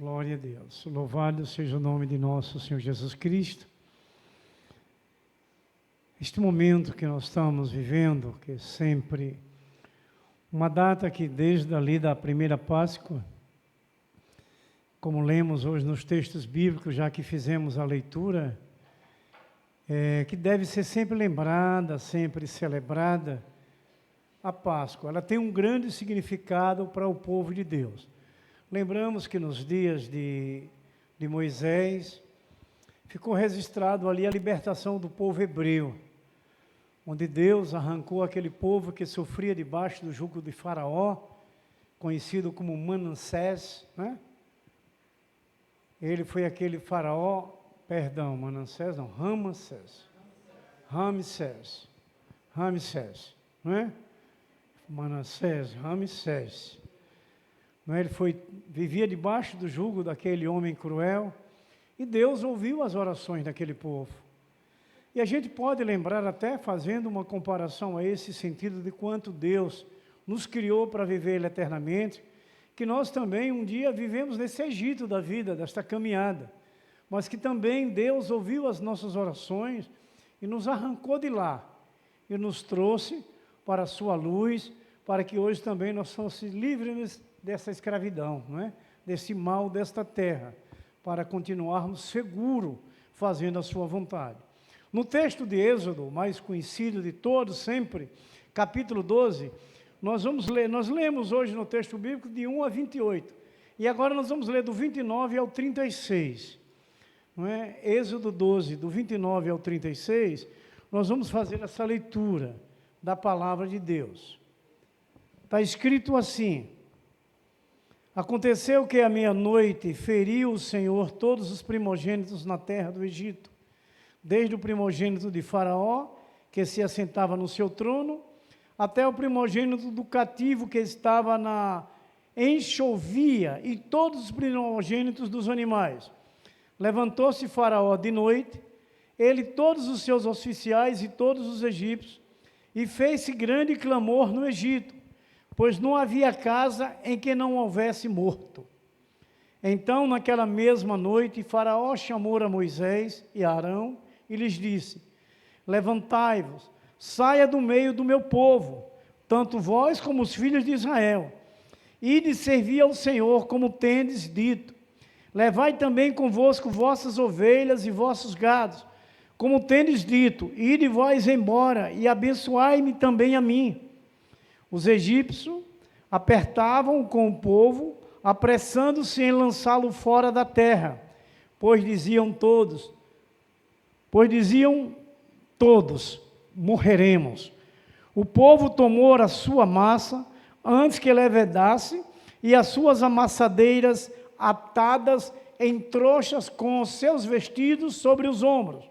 Glória a Deus. Louvado seja o nome de nosso Senhor Jesus Cristo. Este momento que nós estamos vivendo, que é sempre uma data que desde ali da primeira Páscoa, como lemos hoje nos textos bíblicos, já que fizemos a leitura, que deve ser sempre lembrada, sempre celebrada, a Páscoa. Ela tem um grande significado para o povo de Deus. Lembramos que nos dias de Moisés, ficou registrado ali a libertação do povo hebreu, onde Deus arrancou aquele povo que sofria debaixo do jugo de Faraó, conhecido como Manassés, né? Ele foi aquele faraó, Manassés não, Ramsés, não é? Manassés, Ramsés. Não é? Ele vivia debaixo do jugo daquele homem cruel, e Deus ouviu as orações daquele povo. E a gente pode lembrar, até fazendo uma comparação a esse sentido, de quanto Deus nos criou para viver eternamente, que nós também um dia vivemos nesse Egito da vida, desta caminhada, mas que também Deus ouviu as nossas orações e nos arrancou de lá, e nos trouxe para a sua luz, para que hoje também nós fôssemos livres dessa escravidão, não é? Desse mal desta terra, para continuarmos seguros fazendo a sua vontade. No texto de Êxodo, mais conhecido de todos sempre, capítulo 12, nós lemos hoje no texto bíblico de 1 a 28, e agora nós vamos ler do 29 ao 36, não é? Êxodo 12, do 29 ao 36, nós vamos fazer essa leitura da palavra de Deus. Está escrito assim: aconteceu que à meia-noite feriu o Senhor todos os primogênitos na terra do Egito, desde o primogênito de Faraó, que se assentava no seu trono, até o primogênito do cativo que estava na enxovia, e todos os primogênitos dos animais. Levantou-se Faraó de noite, ele, todos os seus oficiais e todos os egípcios, e fez-se grande clamor no Egito, pois não havia casa em que não houvesse morto. Então, naquela mesma noite, Faraó chamou a Moisés e a Arão e lhes disse: levantai-vos, saia do meio do meu povo, tanto vós como os filhos de Israel, ide servir ao Senhor, como tendes dito. Levai também convosco vossas ovelhas e vossos gados, como tendes dito, ide vós embora, e abençoai-me também a mim. Os egípcios apertavam com o povo, apressando-se em lançá-lo fora da terra, pois diziam todos, morreremos. O povo tomou a sua massa, antes que levedasse, e as suas amassadeiras atadas em trouxas com os seus vestidos sobre os ombros.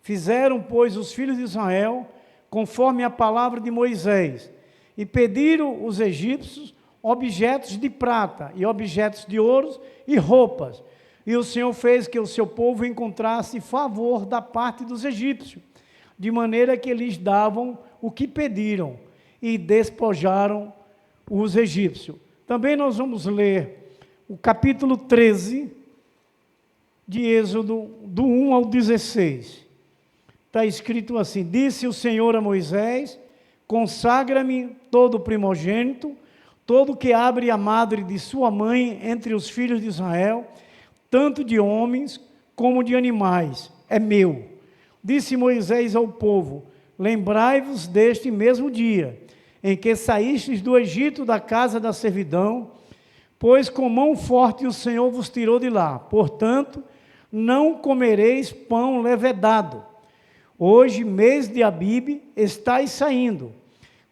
Fizeram, pois, os filhos de Israel, conforme a palavra de Moisés, e pediram os egípcios objetos de prata, e objetos de ouro, e roupas. E o Senhor fez que o seu povo encontrasse favor da parte dos egípcios, de maneira que lhes davam o que pediram, e despojaram os egípcios. Também nós vamos ler o capítulo 13 de Êxodo, do 1 ao 16. Está escrito assim: disse o Senhor a Moisés: consagra-me todo primogênito, todo que abre a madre de sua mãe entre os filhos de Israel, tanto de homens como de animais, é meu. Disse Moisés ao povo: lembrai-vos deste mesmo dia, em que saístes do Egito, da casa da servidão, pois com mão forte o Senhor vos tirou de lá. Portanto, não comereis pão levedado. Hoje, mês de Abibe, estáis saindo.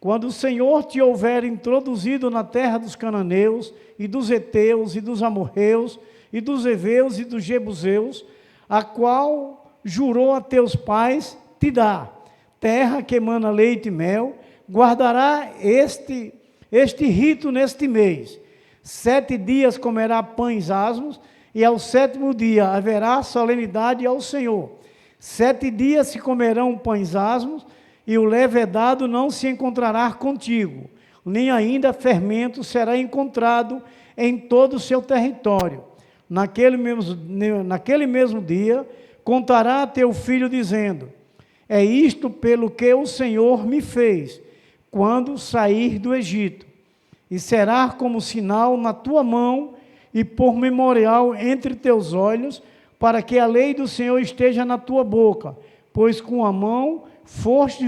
Quando o Senhor te houver introduzido na terra dos cananeus, e dos heteus, e dos amorreus, e dos heveus, e dos jebuseus, a qual jurou a teus pais te dá, terra que emana leite e mel, guardará este rito neste mês. 7 dias comerá pães asmos, e ao 7º dia haverá solenidade ao Senhor. 7 dias se comerão pães asmos, e o levedado não se encontrará contigo, nem ainda fermento será encontrado em todo o seu território. naquele mesmo dia, contará a teu filho, dizendo: é isto pelo que o Senhor me fez, quando sair do Egito. E será como sinal na tua mão, e por memorial entre teus olhos, para que a lei do Senhor esteja na tua boca, pois com a mão forte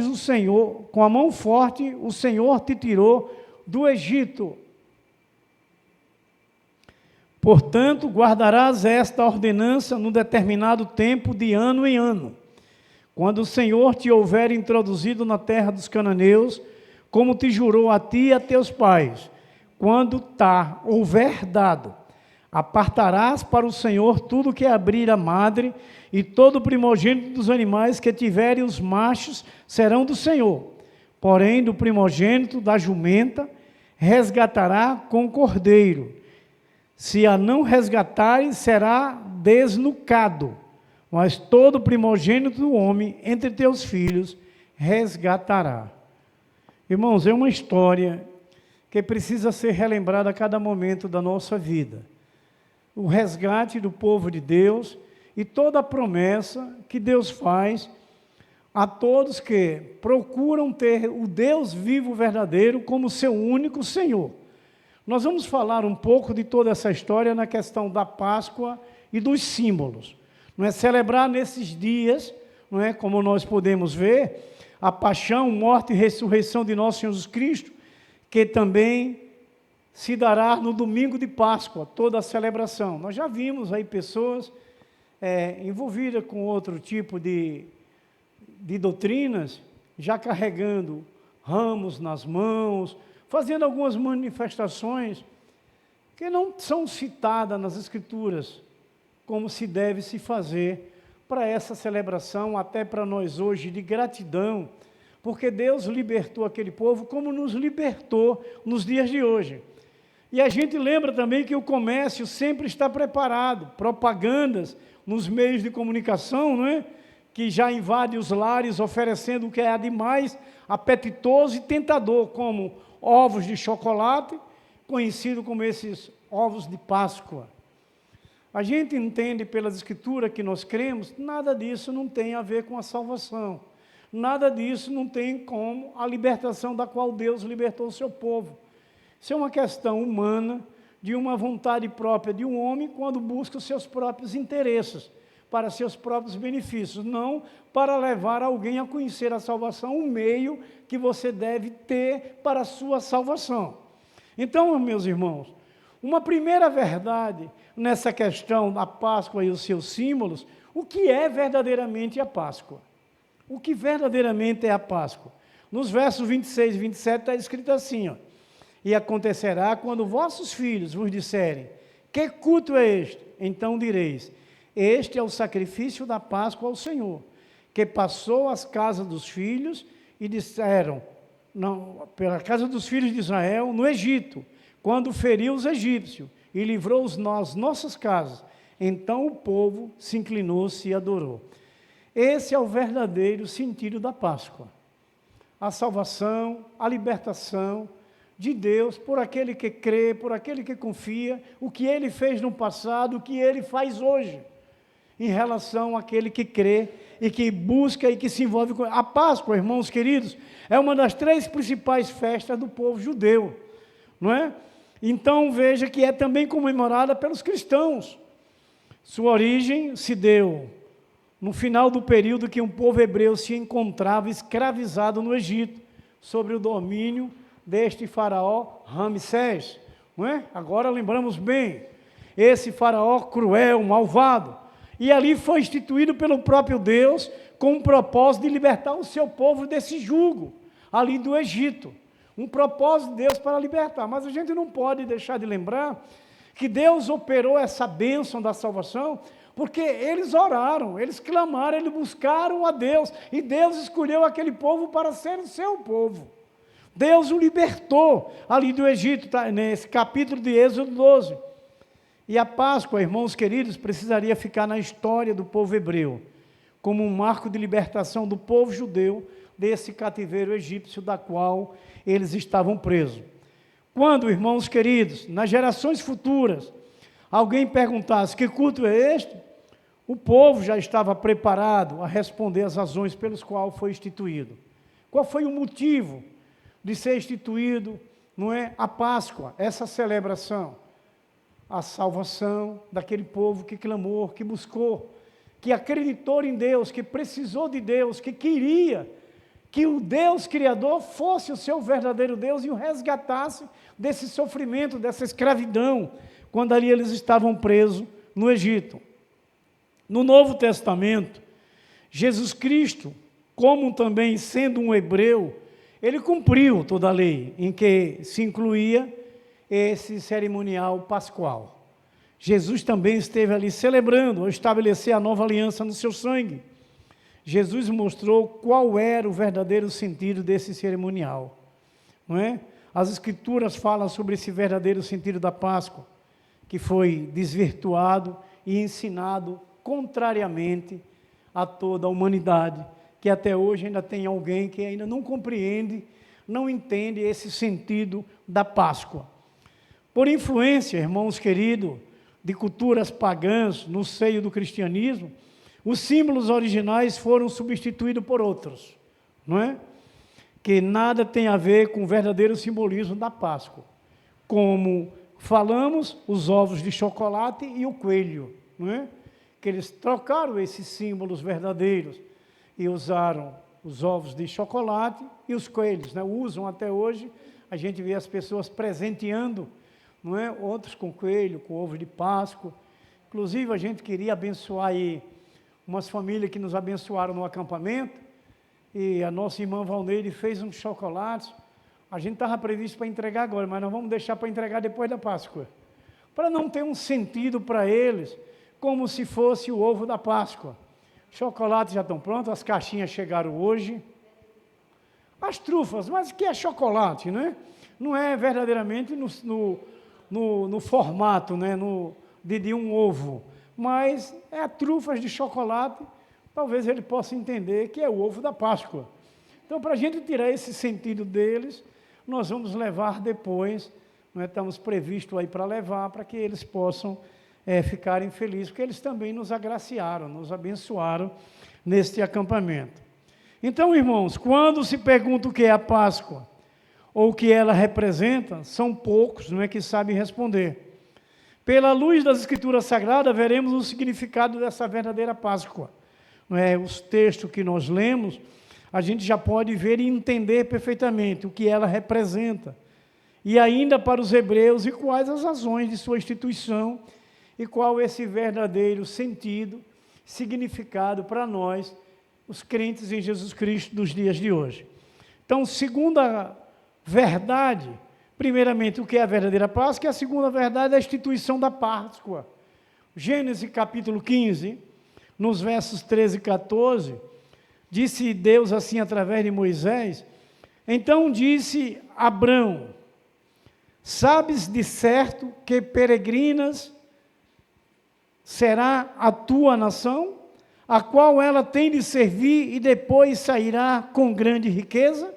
o Senhor te tirou do Egito. Portanto, guardarás esta ordenança no determinado tempo, de ano em ano, quando o Senhor te houver introduzido na terra dos cananeus, como te jurou a ti e a teus pais, quando houver dado. Apartarás para o Senhor tudo que abrir a madre, e todo primogênito dos animais que tiverem os machos serão do Senhor. Porém, do primogênito da jumenta, resgatará com cordeiro. Se a não resgatares, será desnucado. Mas todo primogênito do homem entre teus filhos resgatará. Irmãos, é uma história que precisa ser relembrada a cada momento da nossa vida. O resgate do povo de Deus e toda a promessa que Deus faz a todos que procuram ter o Deus vivo verdadeiro como seu único Senhor. Nós vamos falar um pouco de toda essa história na questão da Páscoa e dos símbolos. Não é celebrar nesses dias, não é, como nós podemos ver, a paixão, morte e ressurreição de nosso Senhor Jesus Cristo, que também se dará no domingo de Páscoa, toda a celebração. Nós já vimos aí pessoas envolvidas com outro tipo de doutrinas, já carregando ramos nas mãos, fazendo algumas manifestações que não são citadas nas Escrituras, como se deve se fazer para essa celebração, até para nós hoje, de gratidão, porque Deus libertou aquele povo como nos libertou nos dias de hoje. E a gente lembra também que o comércio sempre está preparado, propagandas nos meios de comunicação, não é? Que já invade os lares oferecendo o que é de mais apetitoso e tentador, como ovos de chocolate, conhecido como esses ovos de Páscoa. A gente entende pelas Escrituras que nós cremos, nada disso não tem a ver com a salvação. Nada disso não tem como a libertação da qual Deus libertou o seu povo. Isso é uma questão humana, de uma vontade própria de um homem, quando busca os seus próprios interesses, para seus próprios benefícios, não para levar alguém a conhecer a salvação, um meio que você deve ter para a sua salvação. Então, meus irmãos, uma primeira verdade nessa questão da Páscoa e os seus símbolos, o que é verdadeiramente a Páscoa? O que verdadeiramente é a Páscoa? Nos versos 26 e 27 está escrito assim, ó: e acontecerá quando vossos filhos vos disserem: que culto é este? Então direis: este é o sacrifício da Páscoa ao Senhor, que passou às casas dos filhos e disseram, não, pela casa dos filhos de Israel, no Egito, quando feriu os egípcios e livrou-os nas nossas casas. Então o povo se inclinou-se e adorou. Esse é o verdadeiro sentido da Páscoa. A salvação, a libertação de Deus por aquele que crê, por aquele que confia, o que Ele fez no passado, o que Ele faz hoje, em relação àquele que crê e que busca e que se envolve com... A Páscoa, irmãos queridos, é uma das 3 principais festas do povo judeu, não é? Então, veja que é também comemorada pelos cristãos. Sua origem se deu no final do período que um povo hebreu se encontrava escravizado no Egito, sobre o domínio deste faraó Ramsés, não é? Agora lembramos bem, esse faraó cruel, malvado, e ali foi instituído pelo próprio Deus, com o propósito de libertar o seu povo desse jugo, ali do Egito, um propósito de Deus para libertar. Mas a gente não pode deixar de lembrar que Deus operou essa bênção da salvação, porque eles oraram, eles clamaram, eles buscaram a Deus, e Deus escolheu aquele povo para ser o seu povo. Deus o libertou ali do Egito, tá, nesse capítulo de Êxodo 12. E a Páscoa, irmãos queridos, precisaria ficar na história do povo hebreu, como um marco de libertação do povo judeu desse cativeiro egípcio da qual eles estavam presos. Quando, irmãos queridos, nas gerações futuras, alguém perguntasse que culto é este, o povo já estava preparado a responder as razões pelas quais foi instituído. Qual foi o motivo de ser instituído, não é, a Páscoa, essa celebração? A salvação daquele povo que clamou, que buscou, que acreditou em Deus, que precisou de Deus, que queria que o Deus Criador fosse o seu verdadeiro Deus e o resgatasse desse sofrimento, dessa escravidão, quando ali eles estavam presos no Egito. No Novo Testamento, Jesus Cristo, como também sendo um hebreu, ele cumpriu toda a lei, em que se incluía esse cerimonial pascual. Jesus também esteve ali celebrando, ao estabelecer a nova aliança no seu sangue. Jesus mostrou qual era o verdadeiro sentido desse cerimonial, não é? As Escrituras falam sobre esse verdadeiro sentido da Páscoa, que foi desvirtuado e ensinado contrariamente a toda a humanidade, que até hoje ainda tem alguém que ainda não compreende, não entende esse sentido da Páscoa. Por influência, irmãos queridos, de culturas pagãs no seio do cristianismo, os símbolos originais foram substituídos por outros, não é? Que nada tem a ver com o verdadeiro simbolismo da Páscoa. Como falamos, os ovos de chocolate e o coelho, não é? Que eles trocaram esses símbolos verdadeiros e usaram os ovos de chocolate e os coelhos, né? Usam até hoje, a gente vê as pessoas presenteando, não é? Outros com coelho, com ovo de Páscoa. Inclusive, a gente queria abençoar aí umas famílias que nos abençoaram no acampamento, e a nossa irmã Valneire fez uns chocolates. A gente estava previsto para entregar agora, mas nós vamos deixar para entregar depois da Páscoa, para não ter um sentido para eles, como se fosse o ovo da Páscoa. Chocolates já estão prontos, as caixinhas chegaram hoje. As trufas, mas o que é chocolate, né? Não é verdadeiramente no formato, né? de um ovo, mas é trufas de chocolate. Talvez ele possa entender que é o ovo da Páscoa. Então, para a gente tirar esse sentido deles, nós vamos levar depois, nós estamos previstos aí para levar, para que eles possam ficarem felizes, porque eles também nos agraciaram, nos abençoaram neste acampamento. Então, irmãos, quando se pergunta o que é a Páscoa, ou o que ela representa, são poucos, não é, que sabem responder. Pela luz das Escrituras Sagradas, veremos o significado dessa verdadeira Páscoa. Não é? Os textos que nós lemos, a gente já pode ver e entender perfeitamente o que ela representa. E ainda para os hebreus, e quais as razões de sua instituição, e qual esse verdadeiro sentido, significado para nós, os crentes em Jesus Cristo dos dias de hoje. Então, segunda verdade, primeiramente, o que é a verdadeira Páscoa, e a segunda verdade é a instituição da Páscoa. Gênesis capítulo 15, nos versos 13 e 14, disse Deus assim através de Moisés: então disse Abrão, sabes de certo que peregrinas será a tua nação, a qual ela tem de servir e depois sairá com grande riqueza?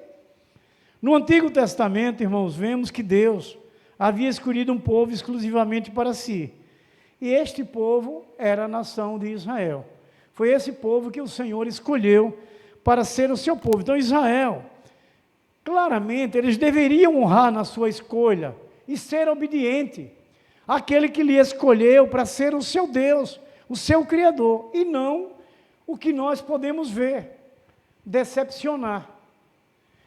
No Antigo Testamento, irmãos, vemos que Deus havia escolhido um povo exclusivamente para si. E este povo era a nação de Israel. Foi esse povo que o Senhor escolheu para ser o seu povo. Então, Israel, claramente, eles deveriam honrar na sua escolha e ser obediente àquele que lhe escolheu para ser o seu Deus, o seu Criador, e não o que nós podemos ver, decepcionar.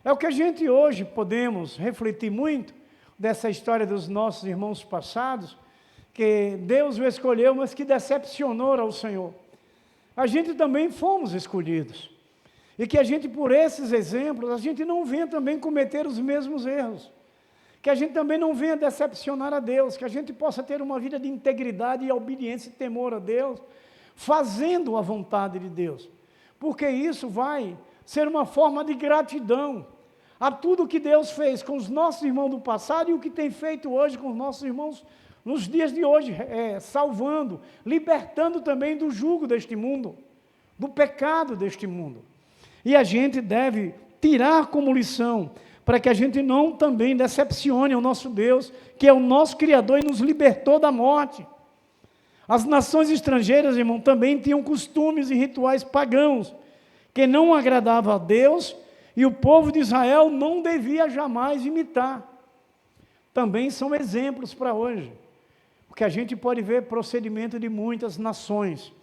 É o que a gente hoje podemos refletir muito dessa história dos nossos irmãos passados, que Deus o escolheu, mas que decepcionou ao Senhor. A gente também fomos escolhidos. E que a gente, por esses exemplos, a gente não venha também cometer os mesmos erros. Que a gente também não venha decepcionar a Deus, que a gente possa ter uma vida de integridade e obediência e temor a Deus, fazendo a vontade de Deus. Porque isso vai ser uma forma de gratidão a tudo que Deus fez com os nossos irmãos do passado e o que tem feito hoje com os nossos irmãos nos dias de hoje, salvando, libertando também do jugo deste mundo, do pecado deste mundo. E a gente deve tirar como lição, para que a gente não também decepcione o nosso Deus, que é o nosso Criador e nos libertou da morte. As nações estrangeiras, irmão, também tinham costumes e rituais pagãos, que não agradavam a Deus, e o povo de Israel não devia jamais imitar. Também são exemplos para hoje, porque a gente pode ver procedimento de muitas nações,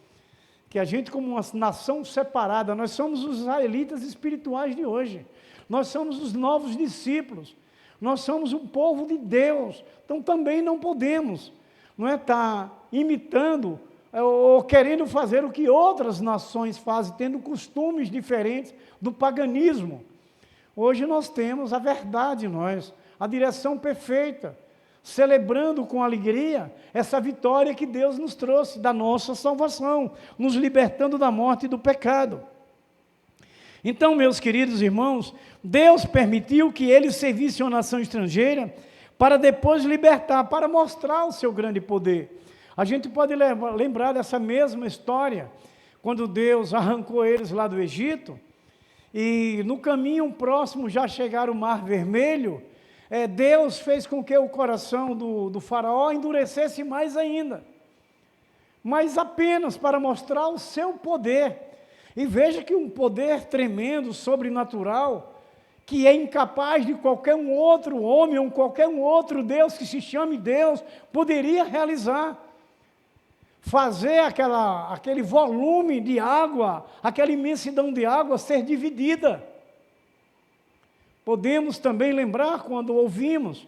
que a gente, como uma nação separada, nós somos os israelitas espirituais de hoje, nós somos os novos discípulos, nós somos o povo de Deus, então também não podemos, não é, estar imitando ou querendo fazer o que outras nações fazem, tendo costumes diferentes do paganismo. Hoje nós temos a verdade, a direção perfeita, celebrando com alegria essa vitória que Deus nos trouxe, da nossa salvação, nos libertando da morte e do pecado. Então, meus queridos irmãos, Deus permitiu que eles servissem uma nação estrangeira, para depois libertar, para mostrar o seu grande poder. A gente pode lembrar dessa mesma história, quando Deus arrancou eles lá do Egito, e no caminho próximo já chegaram o Mar Vermelho, Deus fez com que o coração do faraó endurecesse mais ainda, mas apenas para mostrar o seu poder. E veja que um poder tremendo, sobrenatural, que é incapaz de qualquer um outro homem, ou qualquer um outro Deus que se chame Deus, poderia realizar. Fazer aquele volume de água, aquela imensidão de água ser dividida. Podemos também lembrar quando ouvimos,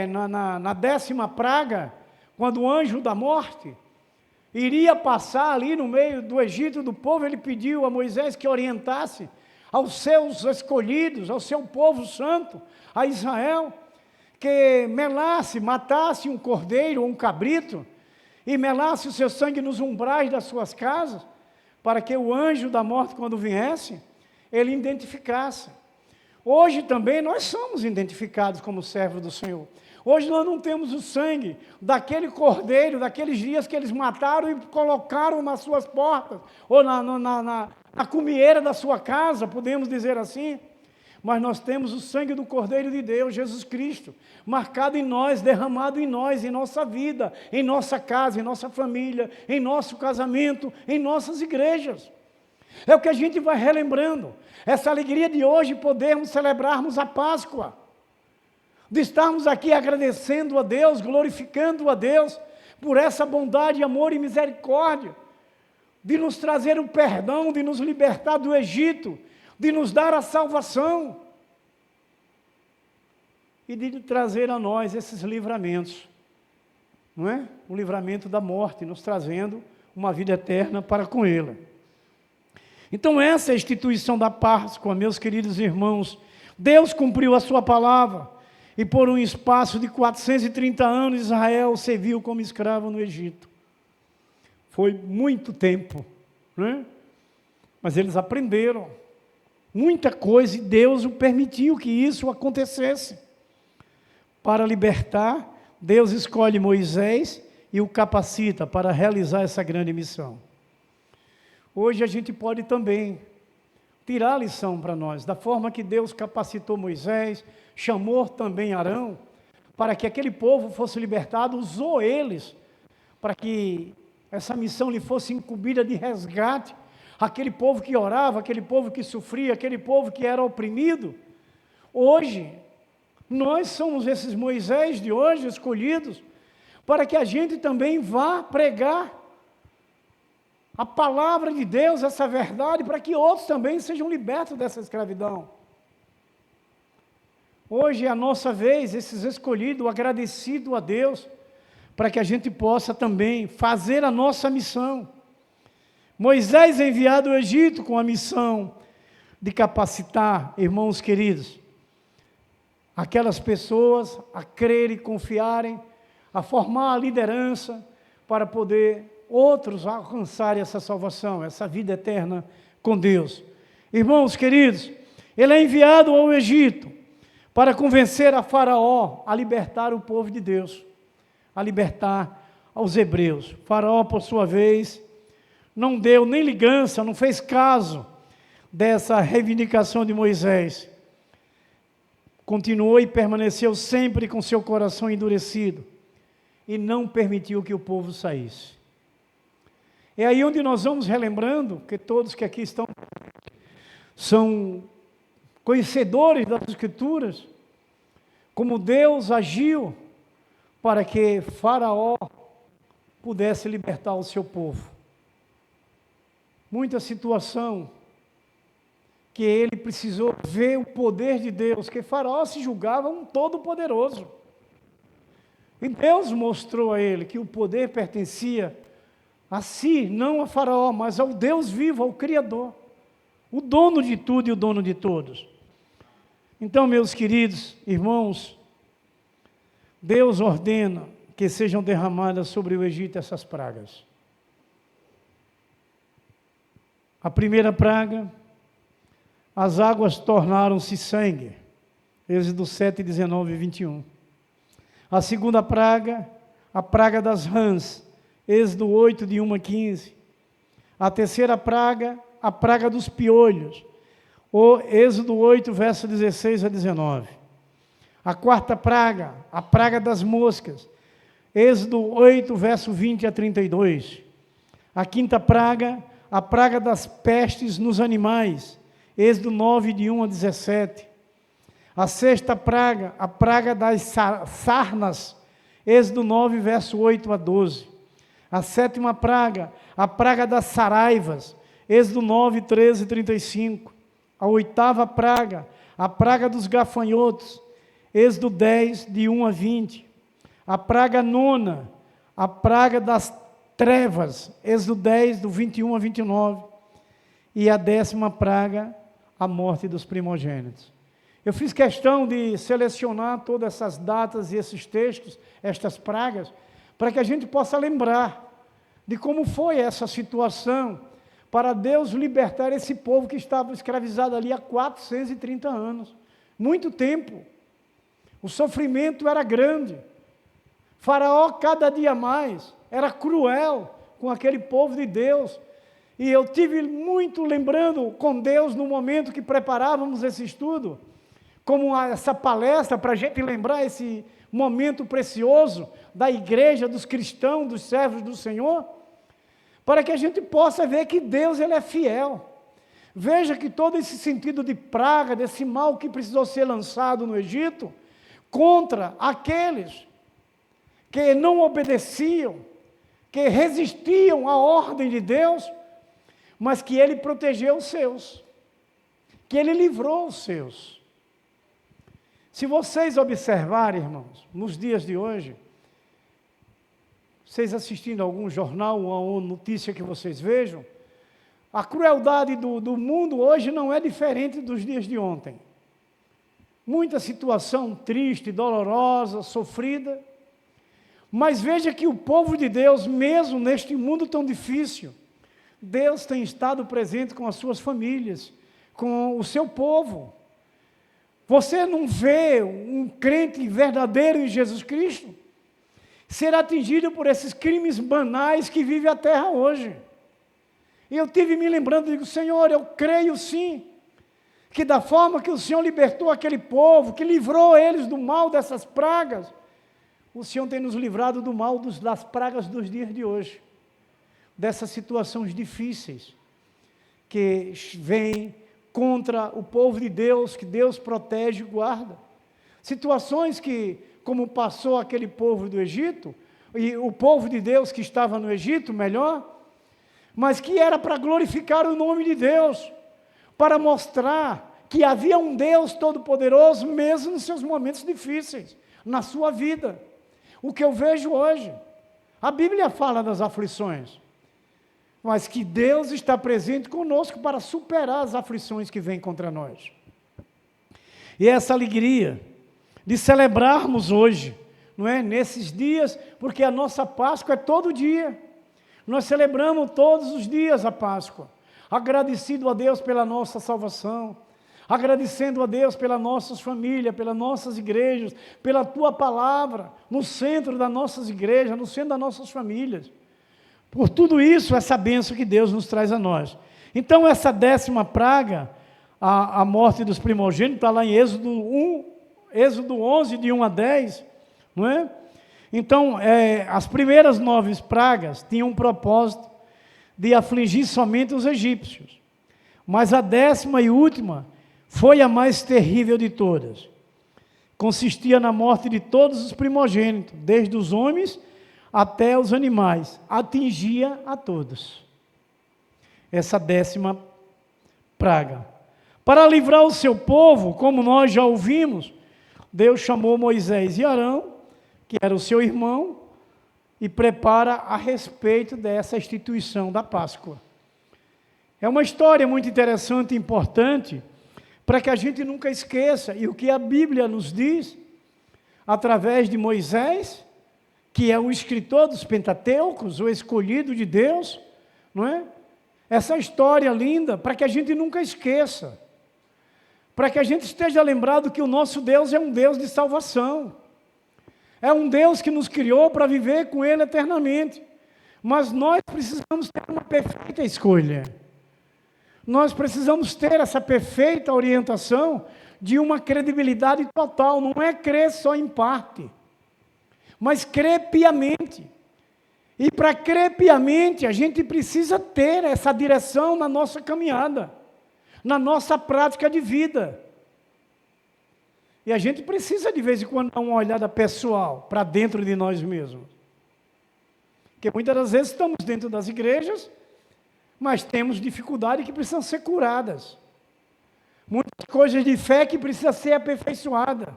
na 10ª praga, quando o anjo da morte iria passar ali no meio do Egito do povo, ele pediu a Moisés que orientasse aos seus escolhidos, ao seu povo santo, a Israel, que matasse um cordeiro ou um cabrito, e melasse o seu sangue nos umbrais das suas casas, para que o anjo da morte, quando viesse, ele identificasse. Hoje também nós somos identificados como servos do Senhor. Hoje nós não temos o sangue daquele cordeiro, daqueles dias que eles mataram e colocaram nas suas portas, ou na cumieira da sua casa, podemos dizer assim. Mas nós temos o sangue do Cordeiro de Deus, Jesus Cristo, marcado em nós, derramado em nós, em nossa vida, em nossa casa, em nossa família, em nosso casamento, em nossas igrejas. É o que a gente vai relembrando, essa alegria de hoje podermos celebrarmos a Páscoa, de estarmos aqui agradecendo a Deus, glorificando a Deus, por essa bondade, amor e misericórdia, de nos trazer o perdão, de nos libertar do Egito, de nos dar a salvação e de trazer a nós esses livramentos, não é? O livramento da morte, nos trazendo uma vida eterna para com Ele. Então essa é a instituição da Páscoa, meus queridos irmãos. Deus cumpriu a sua palavra e por um espaço de 430 anos Israel serviu como escravo no Egito. Foi muito tempo, não é? Mas eles aprenderam muita coisa e Deus o permitiu que isso acontecesse. Para libertar, Deus escolhe Moisés e o capacita para realizar essa grande missão. Hoje a gente pode também tirar a lição para nós, da forma que Deus capacitou Moisés, chamou também Arão, para que aquele povo fosse libertado, usou eles, para que essa missão lhe fosse incumbida de resgate, aquele povo que orava, aquele povo que sofria, aquele povo que era oprimido. Hoje, nós somos esses Moisés de hoje, escolhidos, para que a gente também vá pregar a palavra de Deus, essa verdade, para que outros também sejam libertos dessa escravidão. Hoje é a nossa vez, esses escolhidos, agradecido a Deus, para que a gente possa também fazer a nossa missão. Moisés é enviado ao Egito com a missão de capacitar, irmãos queridos, aquelas pessoas a crerem e confiarem, a formar a liderança para poder outros alcançarem essa salvação, essa vida eterna com Deus. Irmãos queridos, ele é enviado ao Egito para convencer a Faraó a libertar o povo de Deus, a libertar aos hebreus. Faraó, por sua vez, não deu nem ligança, não fez caso dessa reivindicação de Moisés. Continuou e permaneceu sempre com seu coração endurecido e não permitiu que o povo saísse. É aí onde nós vamos relembrando, que todos que aqui estão são conhecedores das Escrituras, como Deus agiu para que Faraó pudesse libertar o seu povo. Muita situação que ele precisou ver o poder de Deus, que Faraó se julgava um todo-poderoso. E Deus mostrou a ele que o poder pertencia a si, não a Faraó, mas ao Deus vivo, ao Criador, o dono de tudo e o dono de todos. Então, meus queridos irmãos, Deus ordena que sejam derramadas sobre o Egito essas pragas. A primeira praga, as águas tornaram-se sangue. Êxodo 7, 19 e 21. A segunda praga, a praga das rãs. Êxodo 8, de 1 a 15. A terceira praga, a praga dos piolhos. O Êxodo 8, verso 16 a 19. A quarta praga, a praga das moscas. Êxodo 8, verso 20 a 32. A quinta praga, a praga das pestes nos animais. Êxodo 9, de 1 a 17. A sexta praga, a praga das sarnas. Êxodo 9, verso 8 a 12. A sétima praga, a praga das saraivas. Êxodo 9, 13 e 35. A oitava praga, a praga dos gafanhotos. Êxodo 10, de 1 a 20. A praga nona, a praga das trevas. Êxodo 10, do 21 a 29. E a décima praga, a morte dos primogênitos. Eu fiz questão de selecionar todas essas datas e esses textos, estas pragas, para que a gente possa lembrar de como foi essa situação, para Deus libertar esse povo que estava escravizado ali há 430 anos. Muito tempo. O sofrimento era grande. Faraó, cada dia mais, era cruel com aquele povo de Deus. E eu tive muito lembrando com Deus no momento que preparávamos esse estudo, como essa palestra, para a gente lembrar esse momento precioso da igreja, dos cristãos, dos servos do Senhor, para que a gente possa ver que Deus, Ele é fiel. Veja que todo esse sentido de praga, desse mal que precisou ser lançado no Egito, contra aqueles que não obedeciam, que resistiam à ordem de Deus, mas que Ele protegeu os seus, que Ele livrou os seus. Se vocês observarem, irmãos, nos dias de hoje, vocês assistindo a algum jornal ou notícia que vocês vejam, a crueldade do mundo hoje não é diferente dos dias de ontem. Muita situação triste, dolorosa, sofrida, mas veja que o povo de Deus, mesmo neste mundo tão difícil, Deus tem estado presente com as suas famílias, com o seu povo. Você não vê um crente verdadeiro em Jesus Cristo ser atingido por esses crimes banais que vive a terra hoje. E eu tive me lembrando, digo, Senhor, eu creio sim, que da forma que o Senhor libertou aquele povo, que livrou eles do mal dessas pragas, o Senhor tem nos livrado do mal das pragas dos dias de hoje, dessas situações difíceis que vêm contra o povo de Deus, que Deus protege e guarda. Situações que, como passou aquele povo do Egito, e o povo de Deus que estava no Egito, melhor, mas que era para glorificar o nome de Deus, para mostrar que havia um Deus todo-poderoso, mesmo nos seus momentos difíceis, na sua vida. O que eu vejo hoje, a Bíblia fala das aflições, mas que Deus está presente conosco para superar as aflições que vêm contra nós. E essa alegria de celebrarmos hoje, não é? Nesses dias, porque a nossa Páscoa é todo dia. Nós celebramos todos os dias a Páscoa, agradecido a Deus pela nossa salvação, agradecendo a Deus pelas nossas famílias, pelas nossas igrejas, pela Tua Palavra, no centro das nossas igrejas, no centro das nossas famílias. Por tudo isso, essa bênção que Deus nos traz a nós. Então, essa 10ª praga, a morte dos primogênitos, está lá em Êxodo 11, de 1 a 10, não é? Então, as primeiras 9 pragas tinham um propósito de afligir somente os egípcios. Mas a 10ª e última foi a mais terrível de todas. Consistia na morte de todos os primogênitos, desde os homens até os animais. Atingia a todos. Essa 10ª praga. Para livrar o seu povo, como nós já ouvimos, Deus chamou Moisés e Arão, que era o seu irmão, e prepara a respeito dessa instituição da Páscoa. É uma história muito interessante e importante, para que a gente nunca esqueça, e o que a Bíblia nos diz, através de Moisés, que é o escritor dos Pentateucos, o escolhido de Deus, não é? Essa história linda, para que a gente nunca esqueça, para que a gente esteja lembrado que o nosso Deus é um Deus de salvação, é um Deus que nos criou para viver com Ele eternamente, mas nós precisamos ter uma perfeita escolha, nós precisamos ter essa perfeita orientação de uma credibilidade total, não é crer só em parte, mas crer piamente. E para crer piamente, a gente precisa ter essa direção na nossa caminhada, na nossa prática de vida. E a gente precisa, de vez em quando, dar uma olhada pessoal para dentro de nós mesmos. Porque muitas das vezes estamos dentro das igrejas, mas temos dificuldades que precisam ser curadas. Muitas coisas de fé que precisam ser aperfeiçoadas.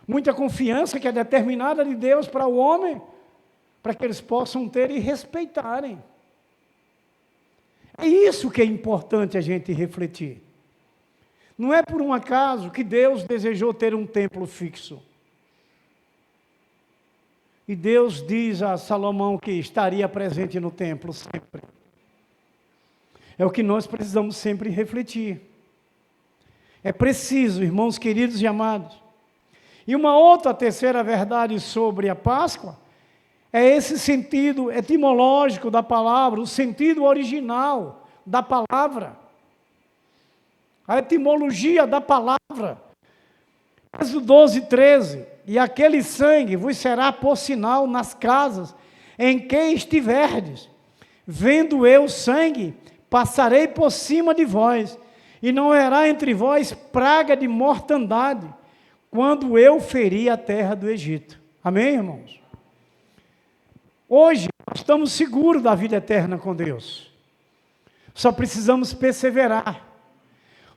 Muita confiança que é determinada de Deus para o homem, para que eles possam ter e respeitarem. É isso que é importante a gente refletir. Não é por um acaso que Deus desejou ter um templo fixo. E Deus diz a Salomão que estaria presente no templo sempre. É o que nós precisamos sempre refletir. É preciso, irmãos queridos e amados. E uma outra terceira verdade sobre a Páscoa é esse sentido etimológico da palavra, o sentido original da palavra. A etimologia da palavra. Êxodo 12, 13. E aquele sangue vos será por sinal nas casas em que estiverdes. Vendo eu o sangue, passarei por cima de vós, e não haverá entre vós praga de mortandade, quando eu feri a terra do Egito. Amém, irmãos? Hoje, nós estamos seguros da vida eterna com Deus. Só precisamos perseverar.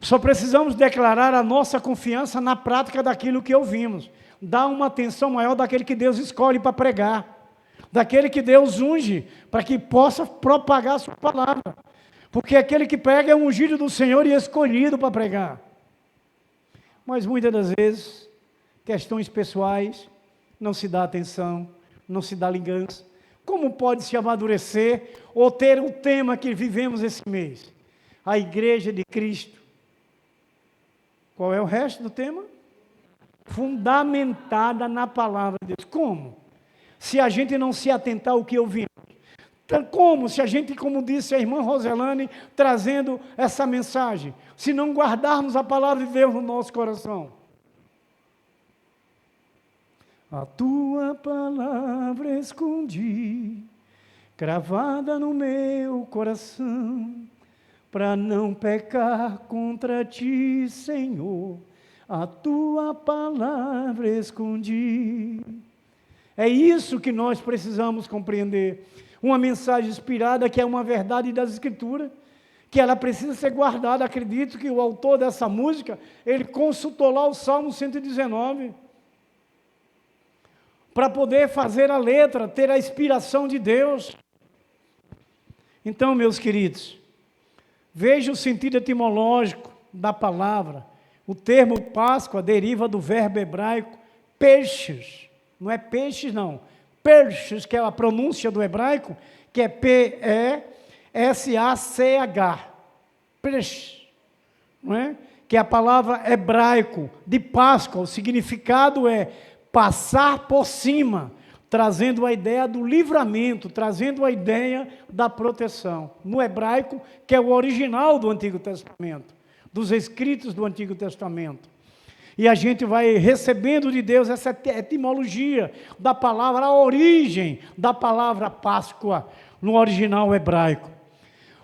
Só precisamos declarar a nossa confiança na prática daquilo que ouvimos. Dar uma atenção maior daquele que Deus escolhe para pregar. Daquele que Deus unge para que possa propagar a sua palavra. Porque aquele que prega é um ungido do Senhor e escolhido para pregar. Mas muitas das vezes, questões pessoais, não se dá atenção, não se dá ligança. Como pode se amadurecer ou ter o tema que vivemos esse mês? A Igreja de Cristo. Qual é o resto do tema? Fundamentada na palavra de Deus. Como? Se a gente não se atentar ao que ouvimos. Como? Se a gente, como disse a irmã Roselane, trazendo essa mensagem, se não guardarmos a palavra de Deus no nosso coração. A tua palavra escondi, cravada no meu coração, para não pecar contra ti, Senhor, a tua palavra escondi. É isso que nós precisamos compreender. Uma mensagem inspirada que é uma verdade das Escrituras, que ela precisa ser guardada. Acredito que o autor dessa música, ele consultou lá o Salmo 119, para poder fazer a letra, ter a inspiração de Deus. Então, meus queridos, veja o sentido etimológico da palavra. O termo Páscoa deriva do verbo hebraico peixes, não é peixes não, peixes, que é a pronúncia do hebraico, que é P-E-S-A-C-H, peixe, não é? Que é a palavra hebraico de Páscoa. O significado é passar por cima, trazendo a ideia do livramento, trazendo a ideia da proteção. No hebraico, que é o original do Antigo Testamento, dos escritos do Antigo Testamento. E a gente vai recebendo de Deus essa etimologia da palavra, a origem da palavra Páscoa, no original hebraico.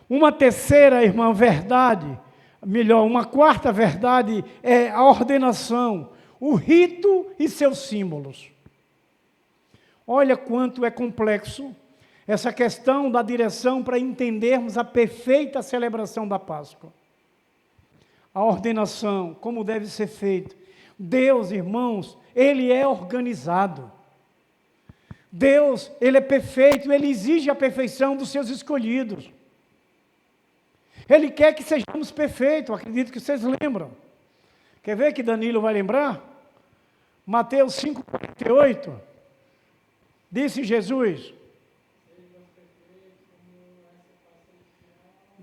Uma terceira, irmã, verdade, melhor, uma quarta verdade é a ordenação, o rito e seus símbolos. Olha quanto é complexo essa questão da direção para entendermos a perfeita celebração da Páscoa. A ordenação, como deve ser feito. Deus, irmãos, Ele é organizado. Deus, Ele é perfeito, Ele exige a perfeição dos seus escolhidos. Ele quer que sejamos perfeitos, acredito que vocês lembram. Quer ver que Danilo vai lembrar? Mateus 5,48, disse Jesus.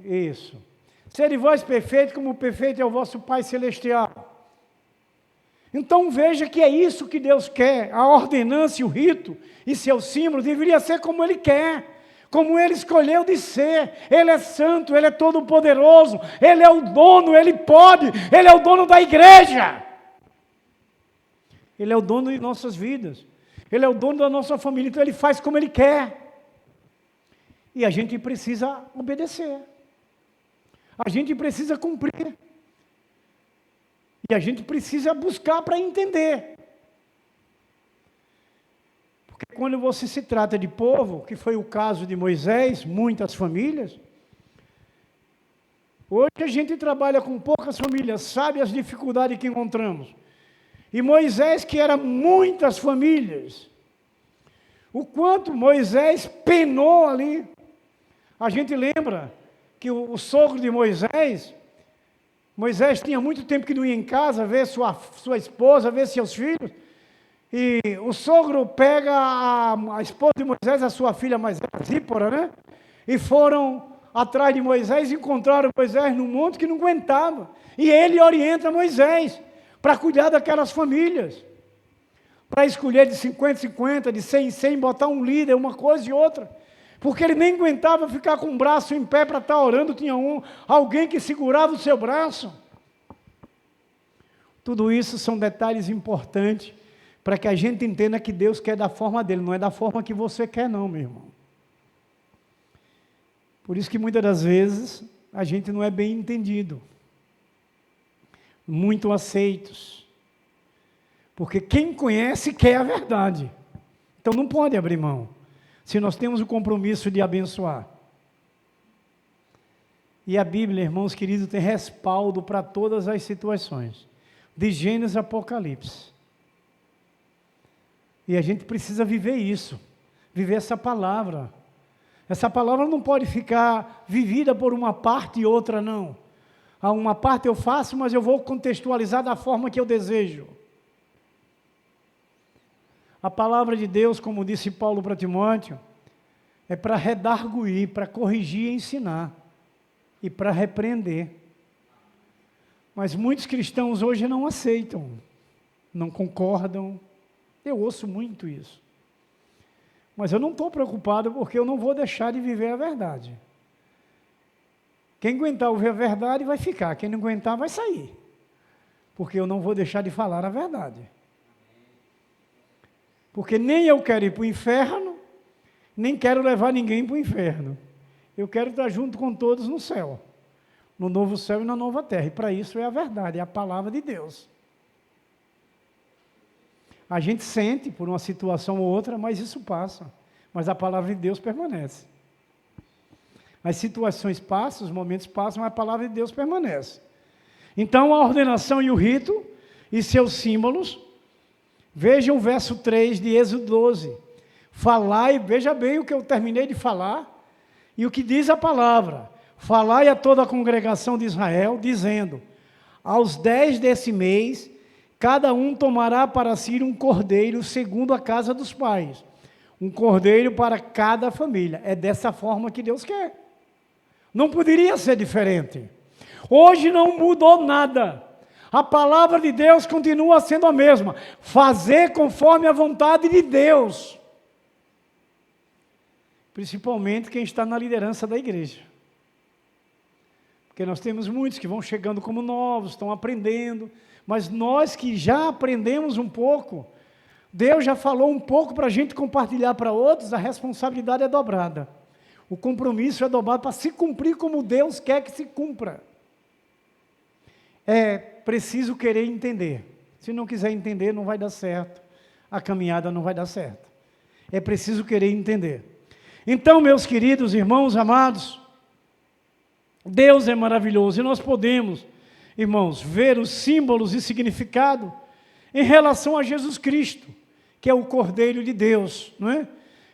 Isso. Sede vós perfeitos, como perfeito é o vosso Pai Celestial. Então veja que é isso que Deus quer, a ordenança e o rito e seus símbolos deveria ser como Ele quer. Como Ele escolheu de ser. Ele é santo, Ele é todo-poderoso, Ele é o dono, Ele pode, Ele é o dono da igreja. Ele é o dono de nossas vidas, Ele é o dono da nossa família, então Ele faz como Ele quer. E a gente precisa obedecer, a gente precisa cumprir, e a gente precisa buscar para entender. Porque quando você se trata de povo, que foi o caso de Moisés, muitas famílias, hoje a gente trabalha com poucas famílias, sabe as dificuldades que encontramos. E Moisés, que era muitas famílias, o quanto Moisés penou ali. A gente lembra que o sogro de Moisés tinha muito tempo que não ia em casa ver sua esposa, ver seus filhos. E o sogro pega a esposa de Moisés, a sua filha mais velha, Zípora, né? E foram atrás de Moisés, encontraram Moisés num monte que não aguentava. E ele orienta Moisés para cuidar daquelas famílias. Para escolher de 50 em 50, de 100 em 100, botar um líder, uma coisa e outra. Porque ele nem aguentava ficar com o braço em pé para estar orando, tinha alguém que segurava o seu braço. Tudo isso são detalhes importantes para que a gente entenda que Deus quer da forma dele, não é da forma que você quer não, meu irmão. Por isso que muitas das vezes a gente não é bem entendido, muito aceitos, porque quem conhece quer a verdade, então não pode abrir mão, se nós temos o compromisso de abençoar. E a Bíblia, irmãos queridos, tem respaldo para todas as situações, de Gênesis a Apocalipse. E a gente precisa viver isso, viver essa palavra. Essa palavra não pode ficar vivida por uma parte e outra não. Uma parte eu faço, mas eu vou contextualizar da forma que eu desejo. A palavra de Deus, como disse Paulo para Timóteo, é para redarguir, para corrigir e ensinar, e para repreender. Mas muitos cristãos hoje não aceitam, não concordam. Eu ouço muito isso. Mas eu não estou preocupado porque eu não vou deixar de viver a verdade. Quem aguentar ouvir a verdade vai ficar, quem não aguentar vai sair. Porque eu não vou deixar de falar a verdade. Porque nem eu quero ir para o inferno, nem quero levar ninguém para o inferno. Eu quero estar junto com todos no céu, no novo céu e na nova terra. E para isso é a verdade, é a palavra de Deus. A gente sente por uma situação ou outra, mas isso passa. Mas a palavra de Deus permanece. As situações passam, os momentos passam, mas a palavra de Deus permanece. Então, a ordenação e o rito e seus símbolos. Vejam o verso 3 de Êxodo 12. Falai, veja bem o que eu terminei de falar, e o que diz a palavra. Falai a toda a congregação de Israel, dizendo, aos 10 desse mês, cada um tomará para si um cordeiro segundo a casa dos pais. Um cordeiro para cada família. É dessa forma que Deus quer. Não poderia ser diferente. Hoje não mudou nada. A palavra de Deus continua sendo a mesma. Fazer conforme a vontade de Deus. Principalmente quem está na liderança da igreja. Porque nós temos muitos que vão chegando como novos, estão aprendendo. Mas nós que já aprendemos um pouco, Deus já falou um pouco para a gente compartilhar para outros, a responsabilidade é dobrada. O compromisso é dobrado para se cumprir como Deus quer que se cumpra. É preciso querer entender. Se não quiser entender, não vai dar certo. A caminhada não vai dar certo. É preciso querer entender. Então, meus queridos irmãos amados, Deus é maravilhoso e nós podemos, irmãos, ver os símbolos e significado em relação a Jesus Cristo, que é o Cordeiro de Deus, não é?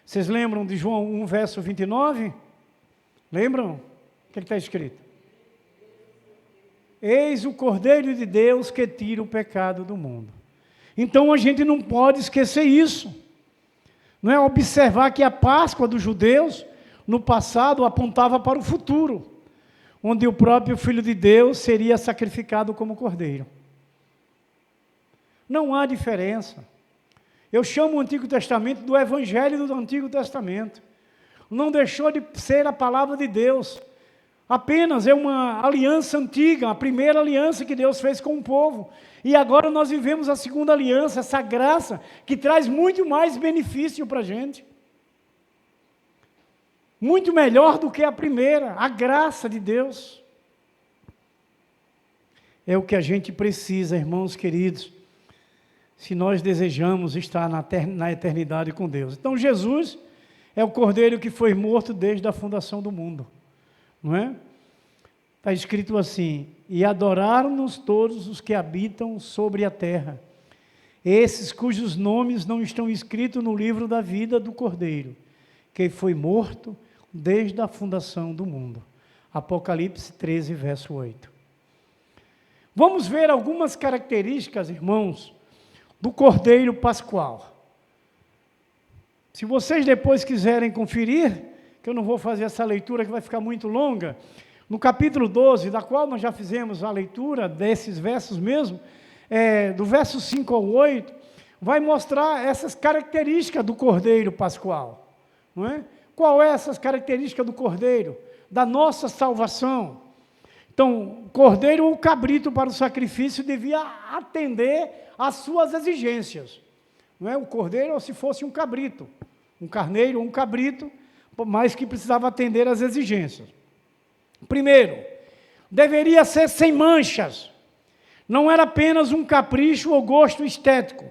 Vocês lembram de João 1, verso 29? Lembram? O que está escrito? Eis o Cordeiro de Deus que tira o pecado do mundo. Então a gente não pode esquecer isso. Não é observar que a Páscoa dos judeus, no passado, apontava para o futuro, onde o próprio Filho de Deus seria sacrificado como cordeiro. Não há diferença. Eu chamo o Antigo Testamento do Evangelho do Antigo Testamento. Não deixou de ser a palavra de Deus. Apenas é uma aliança antiga, a primeira aliança que Deus fez com o povo. E agora nós vivemos a segunda aliança, essa graça que traz muito mais benefício para a gente. Muito melhor do que a primeira, a graça de Deus. É o que a gente precisa, irmãos queridos, se nós desejamos estar na eternidade com Deus. Então Jesus é o Cordeiro que foi morto desde a fundação do mundo. Não é? Está escrito assim: e adoraram-nos todos os que habitam sobre a terra, esses cujos nomes não estão escritos no livro da vida do Cordeiro, que foi morto desde a fundação do mundo. Apocalipse 13, verso 8. Vamos ver algumas características, irmãos, do Cordeiro Pascual. Se vocês depois quiserem conferir, que eu não vou fazer essa leitura que vai ficar muito longa, no capítulo 12, da qual nós já fizemos a leitura desses versos mesmo, do verso 5 ao 8, vai mostrar essas características do Cordeiro Pascual. Não é? Qual é essas características do Cordeiro? Da nossa salvação. Então, Cordeiro ou cabrito para o sacrifício devia atender às suas exigências. Não é? O Cordeiro, ou se fosse um cabrito, um carneiro ou um cabrito, mas que precisava atender às exigências. Primeiro, deveria ser sem manchas. Não era apenas um capricho ou gosto estético.